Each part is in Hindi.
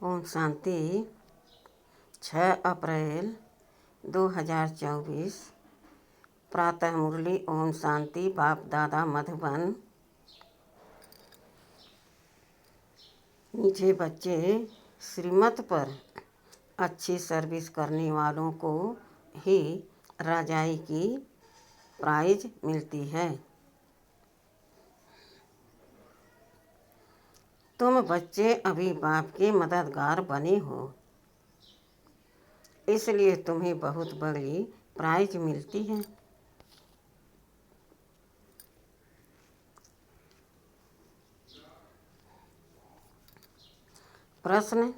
ओम शांति। 6 अप्रैल 2024 प्रातः मुरली। ओम शांति। बाप दादा मधुबन। मीठे बच्चे, श्रीमत पर अच्छी सर्विस करने वालों को ही राजाई की प्राइज मिलती है। तुम बच्चे अभी बाप के मददगार बने हो, इसलिए तुम्हें बहुत बड़ी प्राइज मिलती है। प्रश्न: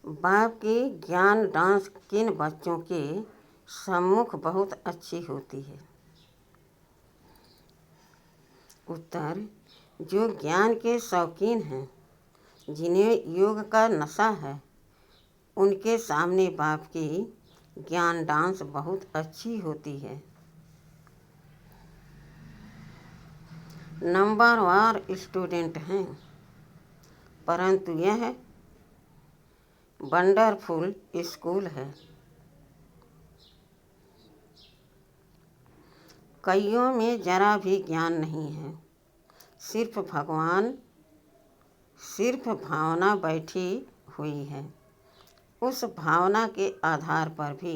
बाप की ज्ञान डांस किन बच्चों के सम्मुख बहुत अच्छी होती है? उत्तर: जो ज्ञान के शौकीन हैं, जिन्हें योग का नशा है, उनके सामने बाप की ज्ञान डांस बहुत अच्छी होती है। नंबरवार स्टूडेंट हैं, परंतु यह वंडरफुल स्कूल है। कईयों में जरा भी ज्ञान नहीं है, सिर्फ भावना बैठी हुई है। उस भावना के आधार पर भी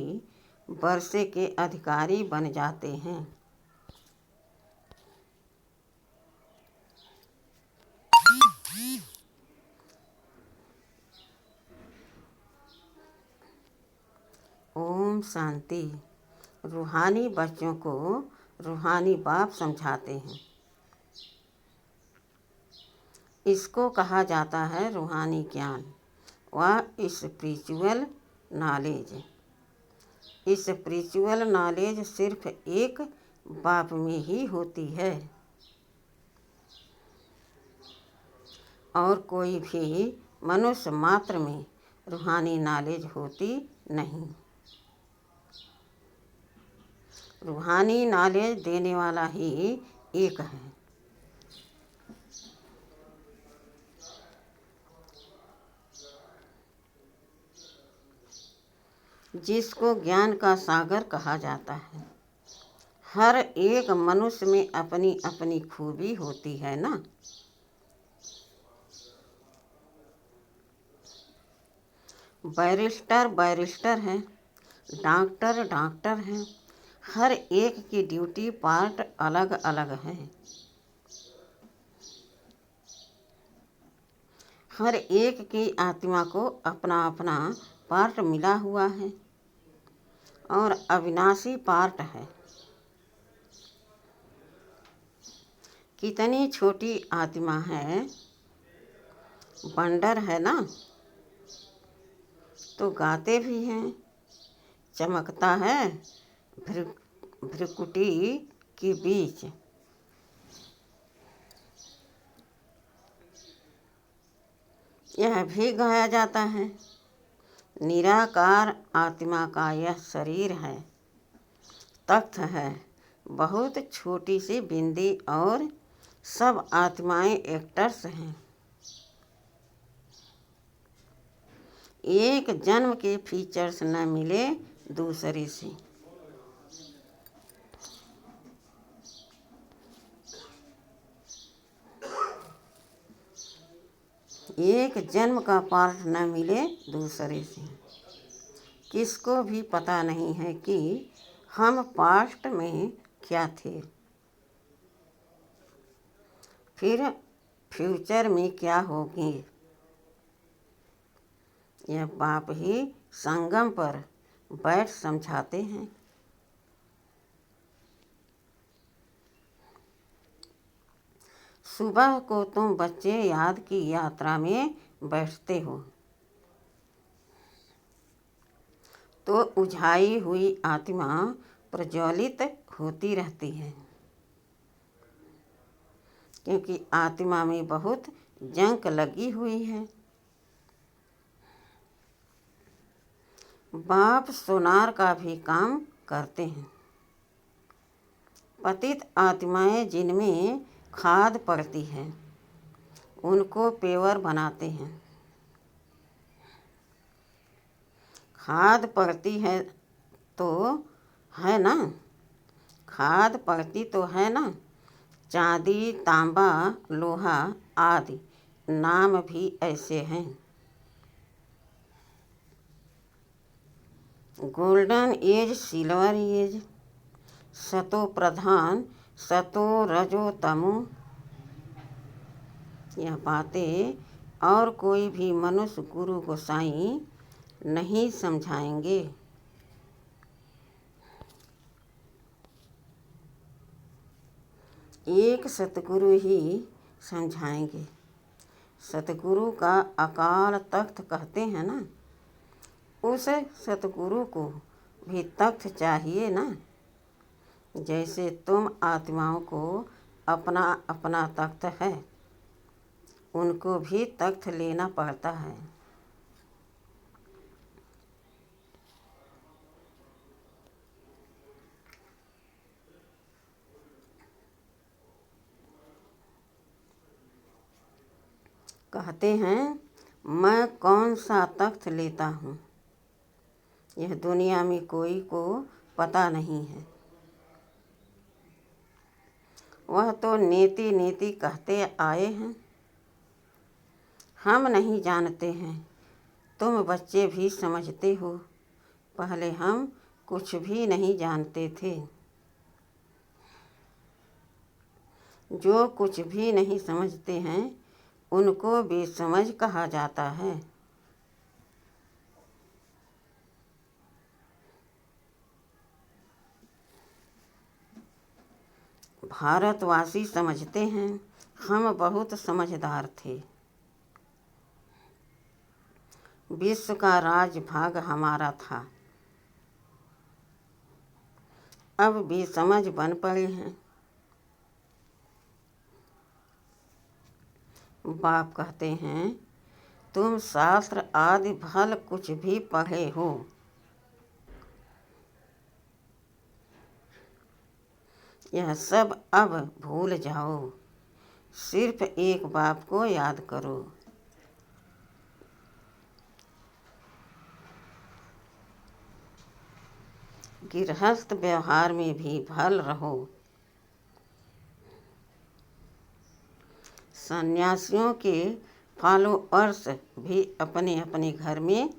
वर्षे के अधिकारी बन जाते हैं। ओम शांति। रूहानी बच्चों को रूहानी बाप समझाते हैं। इसको कहा जाता है रूहानी ज्ञान व स्पिरिचुअल नॉलेज। स्पिरिचुअल नॉलेज सिर्फ एक बाप में ही होती है और कोई भी मनुष्य मात्र में रूहानी नॉलेज होती नहीं। रूहानी नॉलेज देने वाला ही एक है। जिसको ज्ञान का सागर कहा जाता है। हर एक मनुष्य में अपनी अपनी खूबी होती है ना। बैरिस्टर है, डॉक्टर हैं। हर एक की ड्यूटी पार्ट अलग अलग है। हर एक की आत्मा को अपना अपना पार्ट मिला हुआ है और अविनाशी पार्ट है। कितनी छोटी आत्मा है, वंडर है ना। तो गाते भी हैं, चमकता है भ्रुकुटी के बीच। यह भी गाया जाता है, निराकार आत्मा का यह शरीर है, तख्त है, बहुत छोटी सी बिंदी और सब आत्माएं एक्टर्स हैं। एक जन्म के फीचर्स न मिले दूसरे से। एक जन्म का पार्ट न मिले दूसरे से। किसको भी पता नहीं है कि हम पास्ट में क्या थे, फिर फ्यूचर में क्या होंगे। यह बाप ही संगम पर बैठ समझाते हैं। सुबह को तुम बच्चे याद की यात्रा में बैठते हो तो उझाई हुई आत्मा प्रज्वलित होती रहती है, क्योंकि आत्मा में बहुत जंक लगी हुई है। बाप सोनार का भी काम करते हैं। पतित आत्माएं जिनमें खाद पड़ती है, उनको पेवर बनाते हैं। खाद पड़ती है तो है ना, खाद पड़ती तो है ना। चांदी, तांबा, लोहा आदि नाम भी ऐसे हैं। गोल्डन एज, सिल्वर एज, सतो प्रधान, सतो रजो तमो, यह बातें और कोई भी मनुष्य गुरु गोसाई नहीं समझाएंगे। एक सतगुरु ही समझाएंगे। सतगुरु का अकाल तख्त कहते हैं ना, उस सतगुरु को भी तख्त चाहिए ना। जैसे तुम आत्माओं को अपना अपना तख्त है, उनको भी तख्त लेना पड़ता है। कहते हैं मैं कौन सा तख्त लेता हूँ, यह दुनिया में कोई को पता नहीं है। वह तो नीति नीति कहते आए हैं, हम नहीं जानते हैं। तुम बच्चे भी समझते हो, पहले हम कुछ भी नहीं जानते थे। जो कुछ भी नहीं समझते हैं उनको बेसमझ कहा जाता है। भारतवासी समझते हैं हम बहुत समझदार थे। विश्व का राजभाग हमारा था, अब बेसमझ बन पड़े हैं। बाप कहते हैं तुम शास्त्र आदि भल कुछ भी पढ़े हो, यह सब अब भूल जाओ, सिर्फ एक बाप को याद करो। गृहस्थ व्यवहार में भी भल रहो। सन्यासियों के फॉलोअर्स भी अपने अपने घर में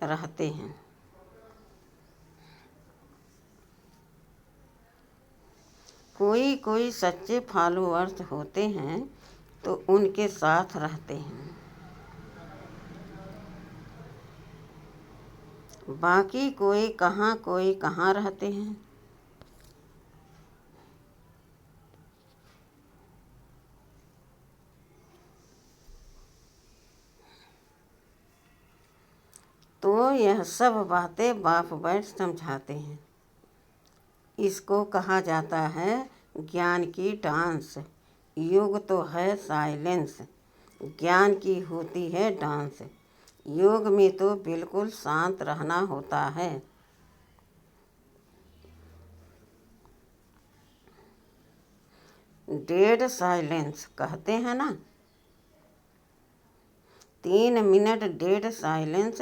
रहते हैं। कोई कोई सच्चे फॉलोअर्स होते हैं तो उनके साथ रहते हैं, बाकी कोई कहाँ रहते हैं। तो यह सब बातें बाप बैठ समझाते हैं। इसको कहा जाता है ज्ञान की डांस। योग तो है साइलेंस, ज्ञान की होती है डांस। योग में तो बिल्कुल शांत रहना होता है। डेड साइलेंस कहते हैं ना, 3 मिनट डेड साइलेंस,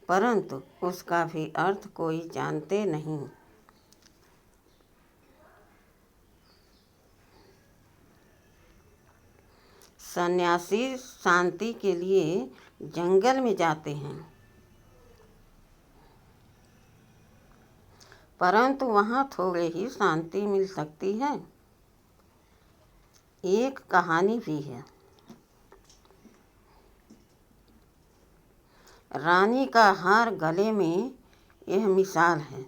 परंतु उसका भी अर्थ कोई जानते नहीं। सन्यासी शांति के लिए जंगल में जाते हैं, परंतु वहाँ थोड़े ही शांति मिल सकती है। एक कहानी भी है। रानी का हार गले में, यह मिसाल है।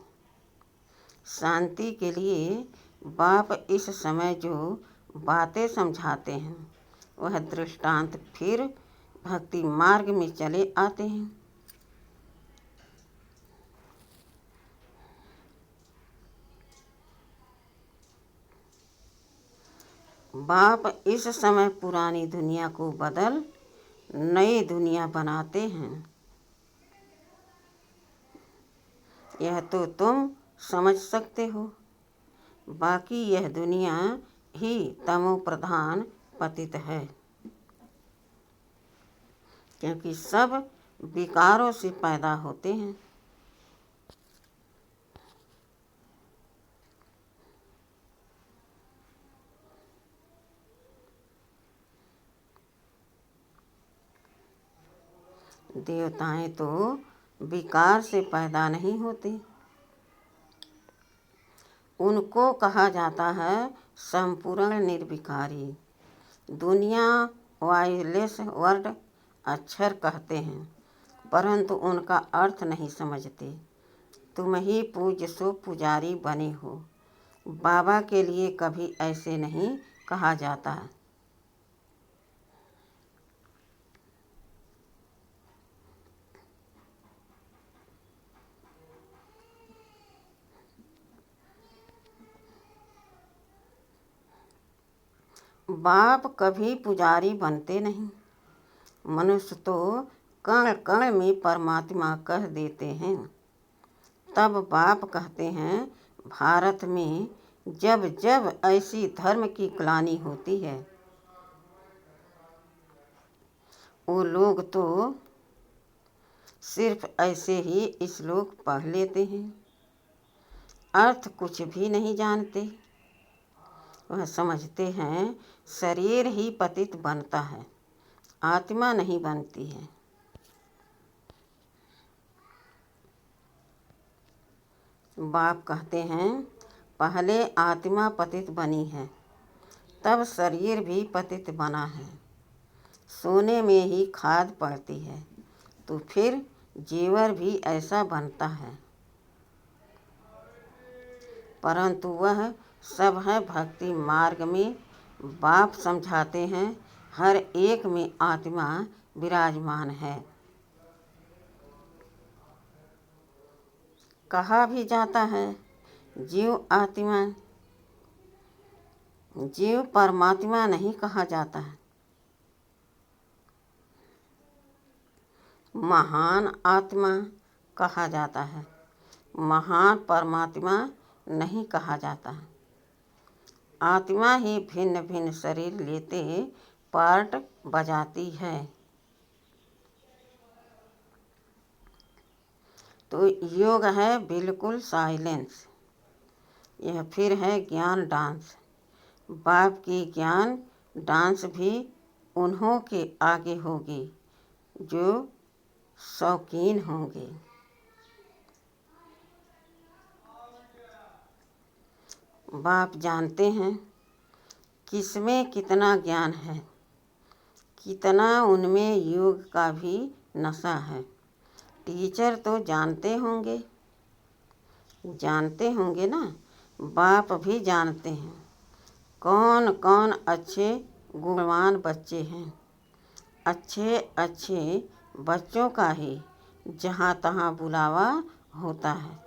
शांति के लिए बाप इस समय जो बातें समझाते हैं वह दृष्टांत फिर भक्ति मार्ग में चले आते हैं। बाप इस समय पुरानी दुनिया को बदल नई दुनिया बनाते हैं। यह तो तुम समझ सकते हो, बाकी यह दुनिया ही तमो प्रधान पतित है, क्योंकि सब विकारों से पैदा होते हैं। देवताएं तो विकार से पैदा नहीं होते। उनको कहा जाता है संपूर्ण निर्विकारी। दुनिया वायरलेस वर्ड अक्षर कहते हैं, परंतु उनका अर्थ नहीं समझते। तुम ही पूज्य सो पुजारी बने हो। बाबा के लिए कभी ऐसे नहीं कहा जाता। बाप कभी पुजारी बनते नहीं। मनुष्य तो कण कण में परमात्मा कह देते हैं। तब बाप कहते हैं, भारत में जब जब ऐसी धर्म की ग्लानि होती है, वो लोग तो सिर्फ ऐसे ही श्लोक पढ़ लेते हैं, अर्थ कुछ भी नहीं जानते। वह समझते हैं शरीर ही पतित बनता है, आत्मा नहीं बनती है। बाप कहते हैं, पहले आत्मा पतित बनी है, तब शरीर भी पतित बना है। सोने में ही खाद पड़ती है, तो फिर जेवर भी ऐसा बनता है। परंतु वह सब है भक्ति मार्ग में। बाप समझाते हैं, हर एक में आत्मा विराजमान है। कहा भी जाता है, जीव आत्मा, जीव परमात्मा नहीं कहा जाता है। महान आत्मा कहा जाता है, महान परमात्मा नहीं कहा जाता है। आत्मा ही भिन्न भिन्न शरीर लेते पार्ट बजाती है। तो योग है बिल्कुल साइलेंस। यह फिर है ज्ञान डांस। बाप की ज्ञान डांस भी उन्हों के आगे होगी जो शौकीन होंगे। बाप जानते हैं किसमें कितना ज्ञान है, कितना उनमें योग का भी नशा है। टीचर तो जानते होंगे ना। बाप भी जानते हैं कौन कौन अच्छे गुणवान बच्चे हैं। अच्छे अच्छे बच्चों का ही जहाँ तहाँ बुलावा होता है।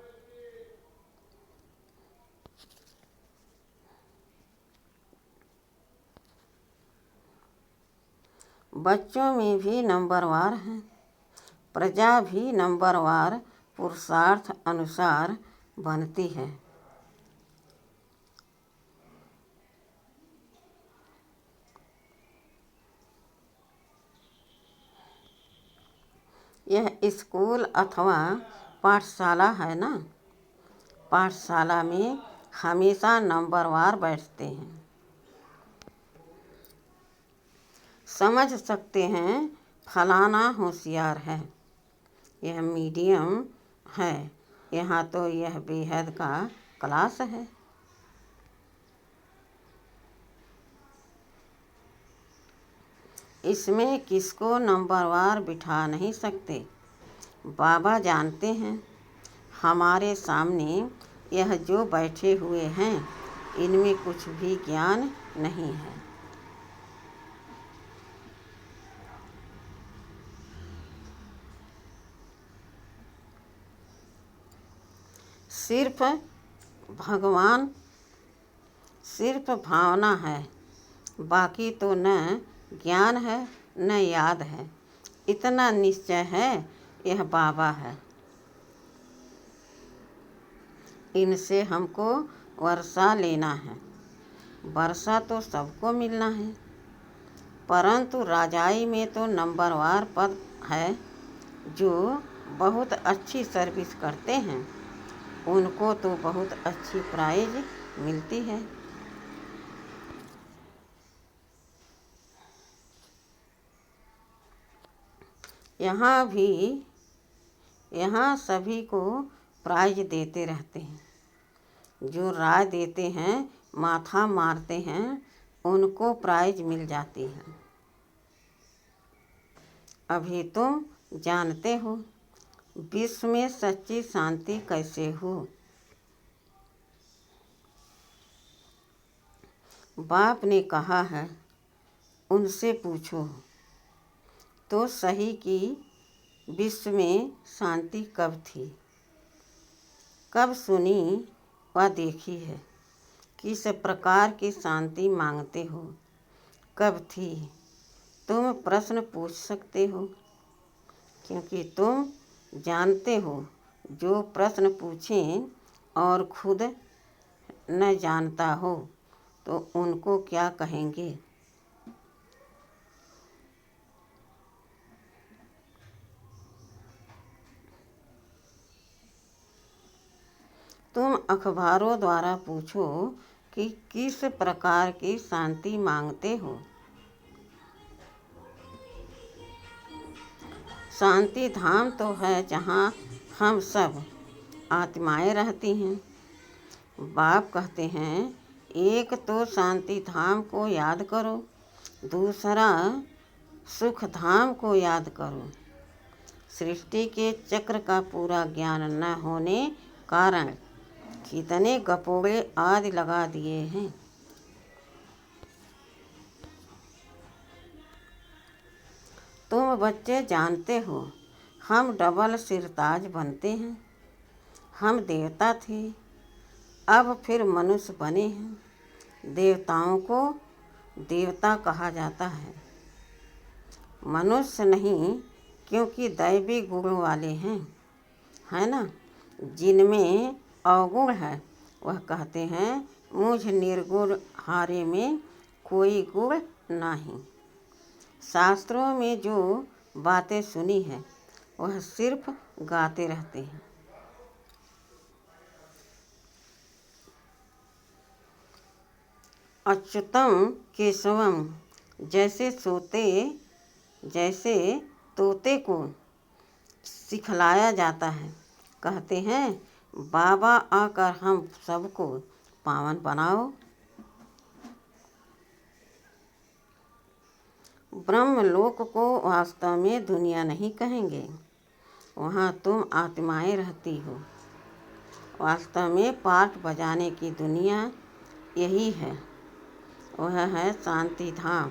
बच्चों में भी नंबरवार हैं, प्रजा भी नंबरवार पुरुषार्थ अनुसार बनती है। यह स्कूल अथवा पाठशाला है ना। पाठशाला में हमेशा नंबरवार बैठते हैं। समझ सकते हैं फलाना होशियार है, यह मीडियम है, यहाँ तो यह बेहद का क्लास है। इसमें किसको नंबरवार बिठा नहीं सकते। बाबा जानते हैं हमारे सामने यह जो बैठे हुए हैं, इनमें कुछ भी ज्ञान नहीं है। सिर्फ भगवान, सिर्फ भावना है, बाकी तो न ज्ञान है न याद है। इतना निश्चय है यह बाबा है। इनसे हमको वर्षा लेना है। वर्षा तो सबको मिलना है, परंतु राजाई में तो नंबरवार पद है। जो बहुत अच्छी सर्विस करते हैं उनको तो बहुत अच्छी प्राइज मिलती है। यहाँ भी यहाँ सभी को प्राइज देते रहते हैं। जो राय देते हैं, माथा मारते हैं, उनको प्राइज मिल जाती है। अभी तुम जानते हो विश्व में सच्ची शांति कैसे हो। बाप ने कहा है उनसे पूछो तो सही कि विश्व में शांति कब थी, कब सुनी व देखी है, किस प्रकार की शांति मांगते हो, कब थी। तुम प्रश्न पूछ सकते हो क्योंकि तुम जानते हो जो प्रश्न पूछें और खुद न जानता हो तो उनको क्या कहेंगे। तुम अखबारों द्वारा पूछो कि किस प्रकार की शांति मांगते हो। शांति धाम तो है जहाँ हम सब आत्माएं रहती हैं। बाप कहते हैं एक तो शांति धाम को याद करो, दूसरा सुख धाम को याद करो। सृष्टि के चक्र का पूरा ज्ञान न होने कारण कितने गपोड़े आदि लगा दिए हैं। तुम बच्चे जानते हो हम डबल सिरताज बनते हैं। हम देवता थे, अब फिर मनुष्य बने हैं। देवताओं को देवता कहा जाता है, मनुष्य नहीं, क्योंकि दैवी गुण वाले हैं, है ना। जिनमें अवगुण है वह कहते हैं मुझ निर्गुण हारे में कोई गुण नहीं। शास्त्रों में जो बातें सुनी है वह सिर्फ गाते रहते हैं। अच्युतम केशवम जैसे तोते को सिखलाया जाता है। कहते हैं बाबा आकर हम सबको पावन बनाओ। ब्रह्मलोक को वास्तव में दुनिया नहीं कहेंगे, वहाँ तुम आत्माएं रहती हो। वास्तव में पाठ बजाने की दुनिया यही है, वह है शांति धाम।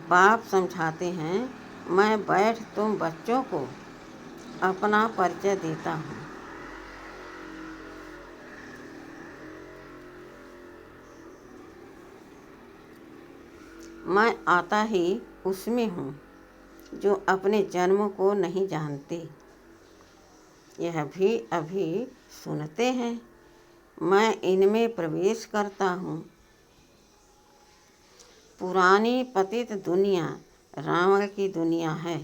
बाप समझाते हैं मैं बैठ तुम बच्चों को अपना परिचय देता हूँ। मैं आता ही उसमें हूँ जो अपने जन्म को नहीं जानते। यह भी अभी सुनते हैं, मैं इनमें प्रवेश करता हूँ। पुरानी पतित दुनिया रावण की दुनिया है।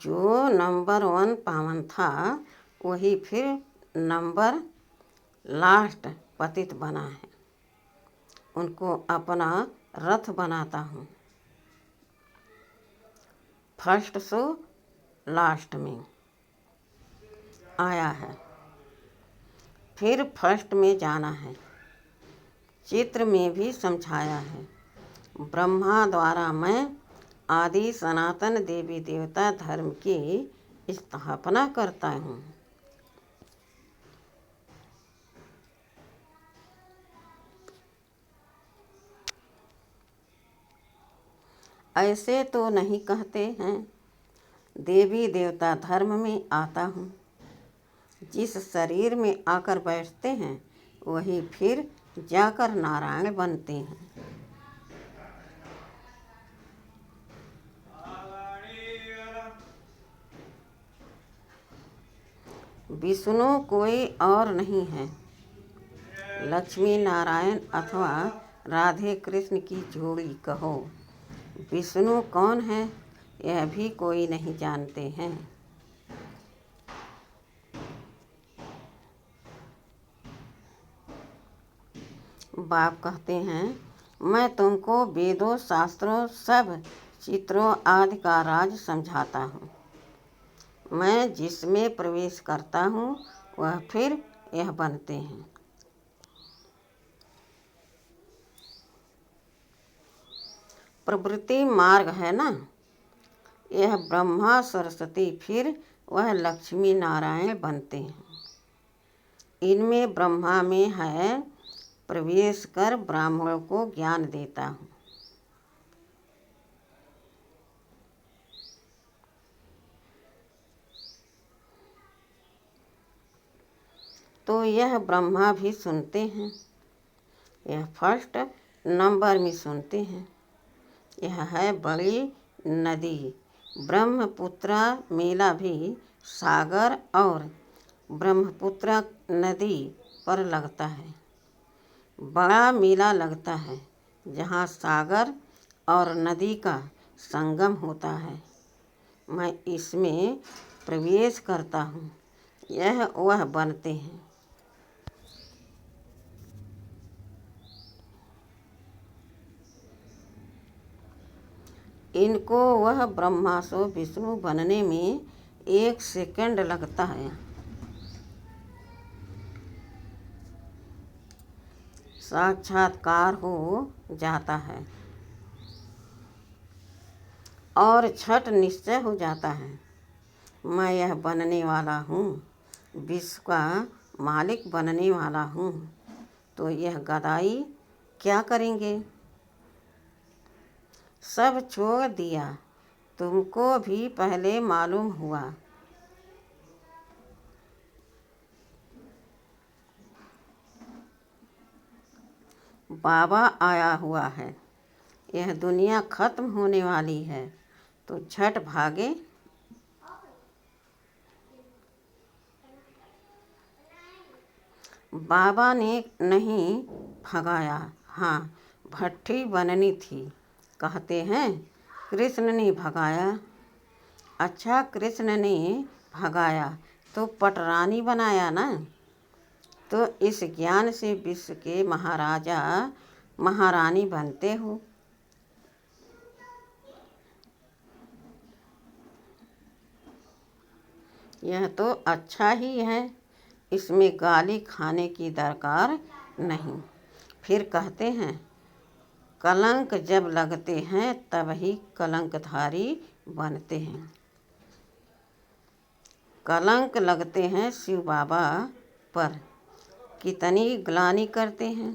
जो नंबर 1 पावन था वही फिर नंबर लास्ट पतित बना है। उनको अपना रथ बनाता हूँ। फर्स्ट सो लास्ट में आया है, फिर फर्स्ट में जाना है। चित्र में भी समझाया है। ब्रह्मा द्वारा मैं आदि सनातन देवी देवता धर्म की स्थापना करता हूँ। ऐसे तो नहीं कहते हैं। देवी देवता धर्म में आता हूँ। जिस शरीर में आकर बैठते हैं वही फिर जाकर नारायण बनते हैं। विष्णु कोई और नहीं है, लक्ष्मी नारायण अथवा राधे कृष्ण की जोड़ी कहो। विष्णु कौन है यह भी कोई नहीं जानते हैं। बाप कहते हैं, मैं तुमको वेदों शास्त्रों सब चित्रों आदि का राज समझाता हूँ। मैं जिसमें प्रवेश करता हूँ वह फिर यह बनते हैं। प्रवृत्ति मार्ग है ना, यह ब्रह्मा सरस्वती फिर वह लक्ष्मी नारायण बनते हैं। इनमें ब्रह्मा में है प्रवेश कर ब्राह्मणों को ज्ञान देता हूँ। तो यह ब्रह्मा भी सुनते हैं, यह फर्स्ट नंबर में सुनते हैं। यह है बड़ी नदी ब्रह्मपुत्र मेला भी सागर और ब्रह्मपुत्र नदी पर लगता है। बड़ा मेला लगता है जहाँ सागर और नदी का संगम होता है। मैं इसमें प्रवेश करता हूँ, यह वह बनते हैं। इनको वह ब्रह्मा सो विष्णु बनने में 1 सेकंड लगता है। साक्षात्कार हो जाता है और छठ निश्चय हो जाता है। मैं यह बनने वाला हूँ, विश्व का मालिक बनने वाला हूँ। तो यह गदाई क्या करेंगे? सब छोड़ दिया, तुमको भी पहले मालूम हुआ। बाबा आया हुआ है, यह दुनिया खत्म होने वाली है, तो झट भागे। बाबा ने नहीं भगाया, हाँ भट्ठी बननी थी। कहते हैं कृष्ण ने भगाया। अच्छा, कृष्ण ने भगाया तो पटरानी बनाया ना। तो इस ज्ञान से विश्व के महाराजा महारानी बनते हो। यह तो अच्छा ही है, इसमें गाली खाने की दरकार नहीं। फिर कहते हैं कलंक जब लगते हैं तब ही कलंकधारी बनते हैं। कलंक लगते हैं शिव बाबा पर, कितनी ग्लानि करते हैं।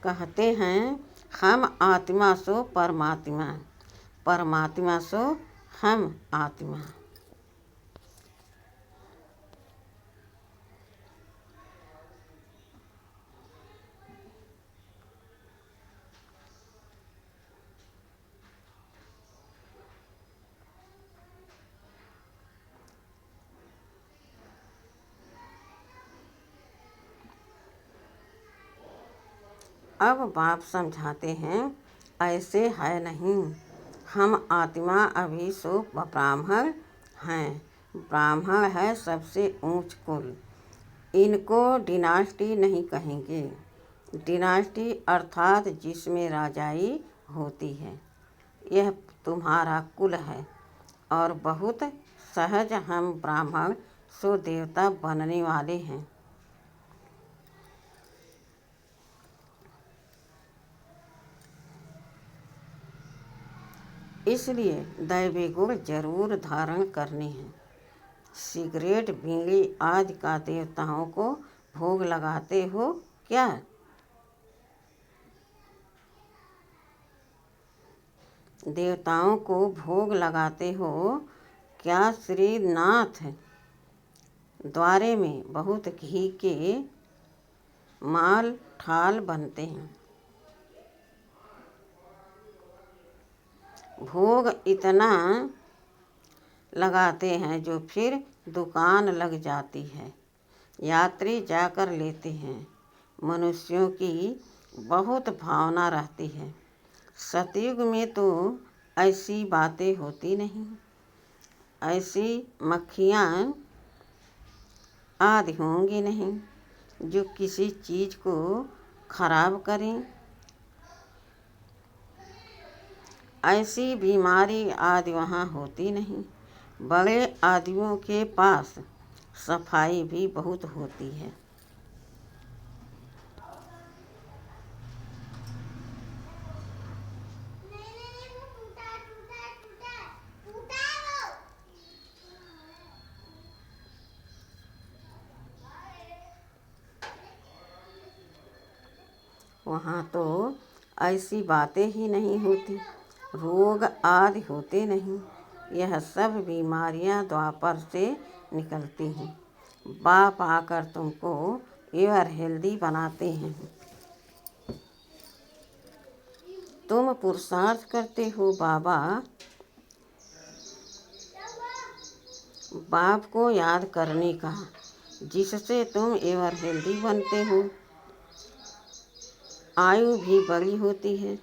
कहते हैं हम आत्मा सो परमात्मा, परमात्मा सो हम आत्मा। अब बाप समझाते हैं ऐसे है नहीं, हम आत्मा अभी सो ब्राह्मण हैं। ब्राह्मण है सबसे ऊंच कुल, इनको डिनास्टी नहीं कहेंगे। डिनास्टी अर्थात जिसमें राजाई होती है, यह तुम्हारा कुल है। और बहुत सहज हम ब्राह्मण सो देवता बनने वाले हैं। इसलिए दैवी गुण जरूर धारण करने हैं। सिगरेट बीड़ी आदि का देवताओं को भोग लगाते हो क्या? देवताओं को भोग लगाते हो क्या? श्रीनाथ द्वारे में बहुत घी के माल ठाल बनते हैं। भोग इतना लगाते हैं जो फिर दुकान लग जाती है। यात्री जाकर लेते हैं। मनुष्यों की बहुत भावना रहती है। सतयुग में तो ऐसी बातें होती नहीं। ऐसी मक्खियाँ आदि होंगी नहीं जो किसी चीज़ को खराब करें। ऐसी बीमारी आदि वहाँ होती नहीं। बड़े आदमियों के पास सफाई भी बहुत होती है। वहाँ तो ऐसी बातें ही नहीं होती। रोग आदि होते नहीं। यह सब बीमारियाँ द्वापर से निकलती हैं। बाप आकर तुमको एवर हेल्दी बनाते हैं। तुम पुरुषार्थ करते हो बाबा। बाप को याद करने का, जिससे तुम एवर हेल्दी बनते हो। आयु भी बड़ी होती है।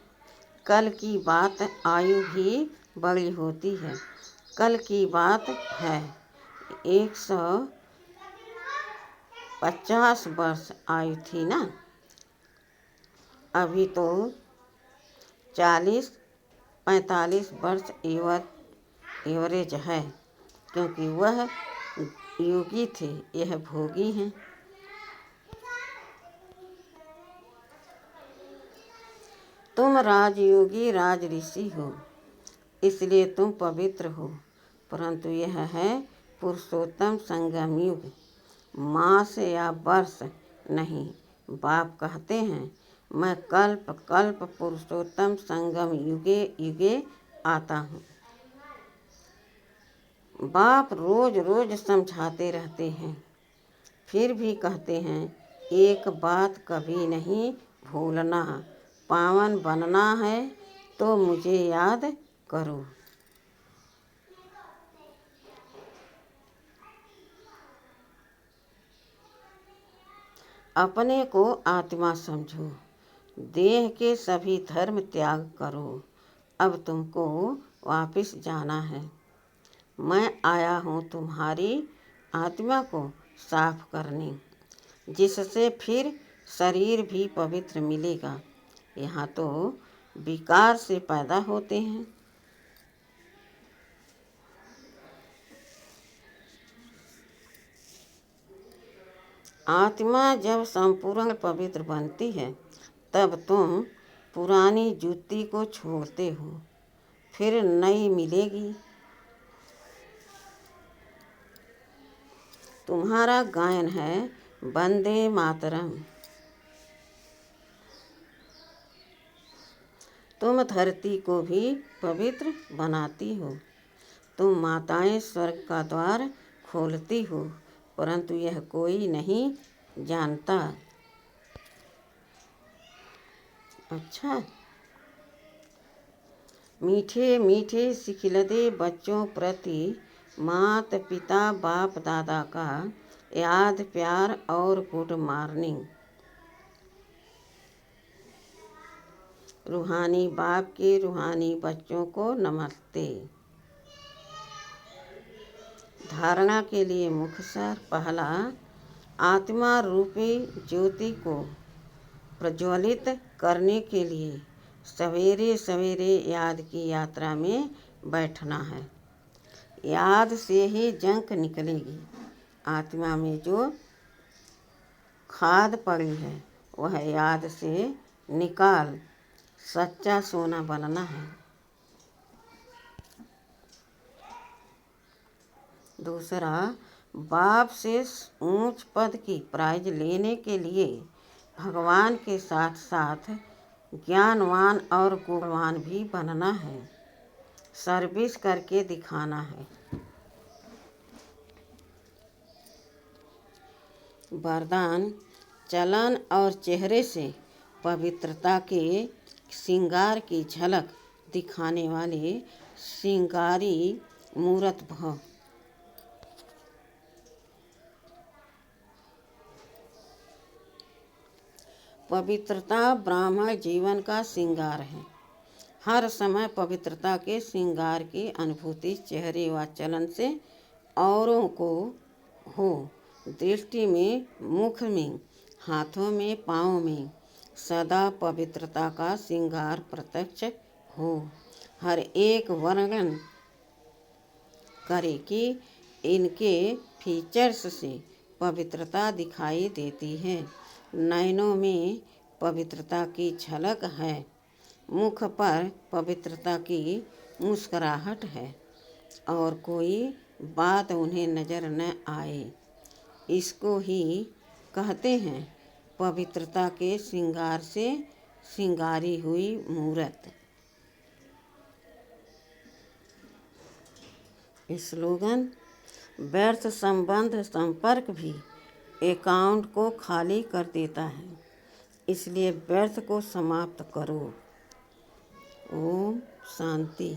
कल की बात, आयु भी बड़ी होती है। कल की बात है 150 वर्ष आयु थी ना। अभी तो 40-45 वर्ष एवरेज है, क्योंकि वह योगी थे, यह भोगी हैं। तुम राजयोगी राज ऋषि हो, इसलिए तुम पवित्र हो। परंतु यह है पुरुषोत्तम संगम युग, मास या वर्ष नहीं। बाप कहते हैं मैं कल्प कल्प पुरुषोत्तम संगम युगे युगे आता हूँ। बाप रोज रोज समझाते रहते हैं, फिर भी कहते हैं एक बात कभी नहीं भूलना, पावन बनना है तो मुझे याद करो। अपने को आत्मा समझो, देह के सभी धर्म त्याग करो। अब तुमको वापस जाना है। मैं आया हूँ तुम्हारी आत्मा को साफ करने, जिससे फिर शरीर भी पवित्र मिलेगा। यहाँ तो विकार से पैदा होते हैं। आत्मा जब संपूर्ण पवित्र बनती है, तब तुम पुरानी जूती को छोड़ते हो, फिर नई मिलेगी। तुम्हारा गायन है वंदे मातरम। तुम धरती को भी पवित्र बनाती हो। तुम माताएं स्वर्ग का द्वार खोलती हो, परंतु यह कोई नहीं जानता। अच्छा, मीठे मीठे सिखिलदे बच्चों प्रति माता पिता बाप दादा का याद प्यार और गुड मॉर्निंग। रूहानी बाप के रूहानी बच्चों को नमस्ते। धारणा के लिए मुख्य सार। पहला, आत्मा रूपी ज्योति को प्रज्वलित करने के लिए सवेरे सवेरे याद की यात्रा में बैठना है। याद से ही जंक निकलेगी। आत्मा में जो खाद पड़ी है वह याद से निकाल सच्चा सोना बनना है। दूसरा, बाप से ऊंच पद की प्राइज लेने के लिए भगवान के साथ साथ ज्ञानवान और गुणवान भी बनना है। सर्विस करके दिखाना है। वरदान, चलन और चेहरे से पवित्रता के श्रृंगार की झलक दिखाने वाले श्रृंगारी मूर्त भव। पवित्रता ब्राह्मण जीवन का श्रृंगार है। हर समय पवित्रता के श्रृंगार की अनुभूति चेहरे व चलन से औरों को हो। दृष्टि में, मुख में, हाथों में, पाँव में सदा पवित्रता का श्रृंगार प्रत्यक्ष हो। हर एक वर्णन करे कि इनके फीचर्स से पवित्रता दिखाई देती है। नयनों में पवित्रता की झलक है, मुख पर पवित्रता की मुस्कुराहट है और कोई बात उन्हें नजर न आए। इसको ही कहते हैं पवित्रता के श्रृंगार से श्रृंगारी हुई मूरत। स्लोगन: व्यर्थ संबंध संपर्क भी अकाउंट को खाली कर देता है, इसलिए व्यर्थ को समाप्त करो। ओम शांति।